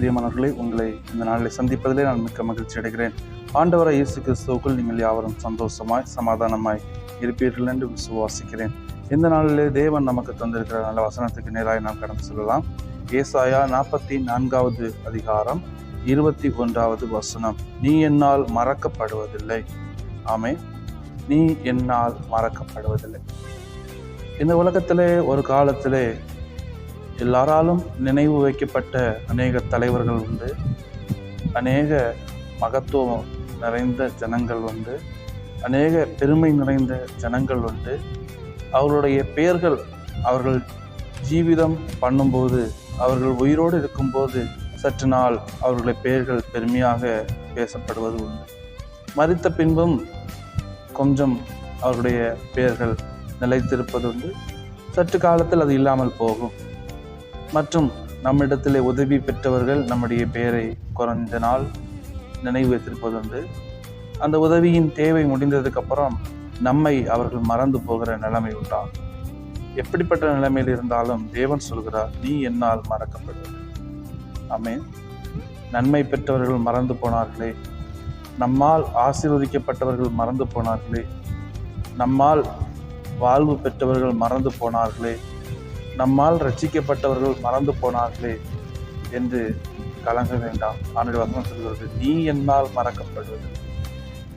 பிரியமானவர்களே, உங்களை இந்த நாளில் சந்திப்பதிலே நான் மிக்க மகிழ்ச்சி அடைகிறேன். ஆண்டவராகிய இயேசு கிறிஸ்துவுக்குள் நீங்கள் யாவரும் சந்தோஷமாய் சமாதானமாய் இருப்பீர்கள் என்று விசுவாசிக்கிறேன். இந்த நாளிலே தேவன் நமக்கு தந்திருக்கிற நல்ல வசனத்துக்கு நேராக நாம் கடந்து செல்லலாம். ஏசாயா 44வது அதிகாரம் 21வது வசனம். நீ என்னால் மறக்கப்படுவதில்லை. ஆமென். நீ என்னால் மறக்கப்படுவதில்லை. இந்த உலகத்திலே ஒரு காலத்திலே எல்லாராலும் நினைவு வைக்கப்பட்ட அநேக தலைவர்கள் உண்டு, அநேக மகத்துவம் நிறைந்த ஜனங்கள் உண்டு, அநேக பெருமை நிறைந்த ஜனங்கள் உண்டு. அவர்களுடைய பெயர்கள் அவர்கள் ஜீவிதம் பண்ணும்போது, அவர்கள் உயிரோடு இருக்கும்போது சற்று நாள் அவர்களுடைய பெயர்கள் பெருமையாக பேசப்படுவது உண்டு. மரித்த பின்பும் கொஞ்சம் அவர்களுடைய பெயர்கள் நிலைத்திருப்பது உண்டு. சற்று காலத்தில் அது இல்லாமல் போகும். மற்றும் நம்மிடத்திலே உதவி பெற்றவர்கள் நம்முடைய பெயரை குறைந்த நாள் நினைவு வைத்திருப்பதுண்டு. அந்த உதவியின் தேவை முடிந்ததுக்கு அப்புறம் நம்மை அவர்கள் மறந்து போகிற நிலைமை உண்டாகும். எப்படிப்பட்ட நிலைமையில் இருந்தாலும் தேவன் சொல்கிறார், நீ என்னால் மறக்கப்படுவது. ஆமென். நன்மை பெற்றவர்கள் மறந்து போனார்களே, நம்மால் ஆசீர்வதிக்கப்பட்டவர்கள் மறந்து போனார்களே, நம்மால் வாழ்வு பெற்றவர்கள் மறந்து போனார்களே, நம்மால் ரட்சிக்கப்பட்டவர்கள் மறந்து போனார்களே என்று கலங்க வேண்டாம். ஆண்டவர் வசனம் சொல்கிறது, நீ என்னால் மறக்கப்படுவது.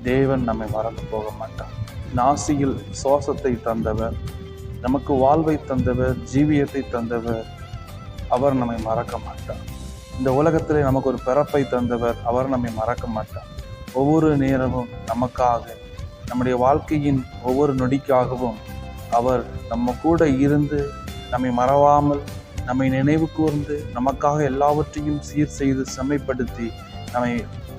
தேவன் நம்மை மறந்து போக மாட்டார். நாசியில் சுவாசத்தை தந்தவர், நமக்கு வாழ்வை தந்தவர், ஜீவியத்தை தந்தவர், அவர் நம்மை மறக்க மாட்டார். இந்த உலகத்திலே நமக்கு ஒரு பிறப்பை தந்தவர், அவர் நம்மை மறக்க மாட்டார். ஒவ்வொரு நேரமும் நமக்காக, நம்முடைய வாழ்க்கையின் ஒவ்வொரு நொடிக்காகவும் அவர் நம்ம கூட இருந்து நம்மை மறவாமல், நம்மை நினைவு கூர்ந்து, நமக்காக எல்லாவற்றையும் சீர் செய்து செம்மைப்படுத்தி நம்மை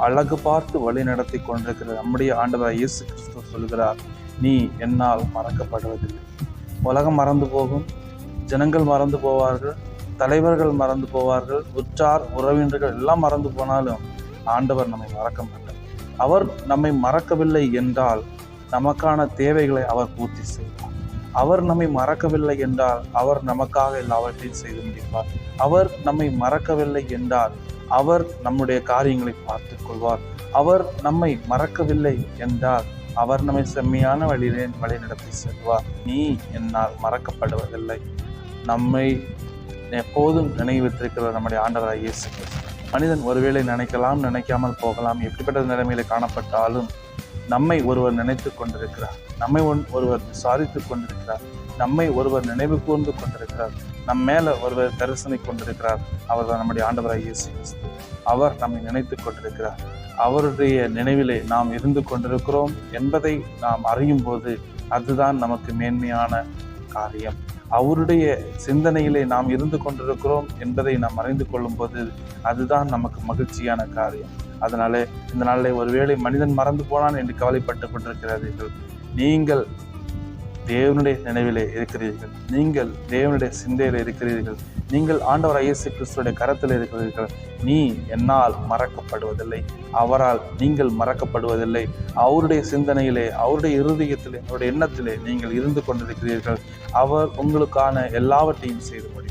அழகு பார்த்து வழி நடத்தி கொண்டிருக்கிற நம்முடைய ஆண்டவர் இயேசு கிறிஸ்து சொல்கிறார், நீ என்னால் மறக்கப்படுவதில்லை. உலகம் மறந்து போகும், ஜனங்கள் மறந்து போவார்கள், தலைவர்கள் மறந்து போவார்கள், உற்றார் உறவினர்கள் எல்லாம் மறந்து போனாலும் ஆண்டவர் நம்மை மறக்க மாட்டார். அவர் நம்மை மறக்கவில்லை என்றால் நமக்கான தேவைகளை அவர் பூர்த்தி செய்வார். அவர் நம்மை மறக்கவில்லை என்றால் அவர் நமக்காக எல்லாவற்றையும் செய்து முடிப்பார். அவர் நம்மை மறக்கவில்லை என்றால் அவர் நம்முடைய காரியங்களை பார்த்து கொள்வார். அவர் நம்மை மறக்கவில்லை என்றால் அவர் நம்மை செம்மையான வழியிலே வழிநடத்தி செல்வார். நீ என்னால் மறக்கப்படுவதில்லை. நம்மை எப்போதும் நினைவித்திருக்கிற நம்முடைய ஆண்டவராகிய இயேசு கிறிஸ்து. மனிதன் ஒருவேளை நினைக்கலாம், நினைக்காமல் போகலாம். எப்படிப்பட்ட நிலைமையில காணப்பட்டாலும் நம்மை ஒருவர் நினைத்து கொண்டிருக்கிறார், நம்மை ஒருவர் விசாரித்து கொண்டிருக்கிறார், நம்மை ஒருவர் நினைவு கூர்ந்து கொண்டிருக்கிறார், நம் மேல ஒருவர் தரிசனை கொண்டிருக்கிறார். அவர் தான் நம்முடைய ஆண்டவராகிய இயேசு கிறிஸ்து. அவர் நம்மை நினைத்து கொண்டிருக்கிறார். அவருடைய நினைவிலே நாம் இருந்து கொண்டிருக்கிறோம் என்பதை நாம் அறியும் போது அதுதான் நமக்கு மேன்மையான காரியம். அவருடைய சிந்தனையிலே நாம் இருந்து கொண்டிருக்கிறோம் என்பதை நாம் அறிந்து கொள்ளும் போது அதுதான் நமக்கு மகிழ்ச்சியான காரியம். அதனால இந்த நாளில் ஒருவேளை மனிதன் மறந்து போனான் என்று கவலைப்பட்டு கொண்டிருக்கிறீர்கள். நீங்கள் தேவனுடைய நினைவிலே இருக்கிறீர்கள், நீங்கள் தேவனுடைய சிந்தையில் இருக்கிறீர்கள், நீங்கள் ஆண்டவர் இயேசு கிறிஸ்துடைய கரத்தில் இருக்கிறீர்கள். நீ என்னால் மறக்கப்படுவதில்லை, அவரால் நீங்கள் மறக்கப்படுவதில்லை. அவருடைய சிந்தனையிலே, அவருடைய இருதயத்திலே, அவருடைய எண்ணத்திலே நீங்கள் இருந்து கொண்டிருக்கிறீர்கள். அவர் உங்களுக்கான எல்லாவற்றையும் செய்து முடியும்.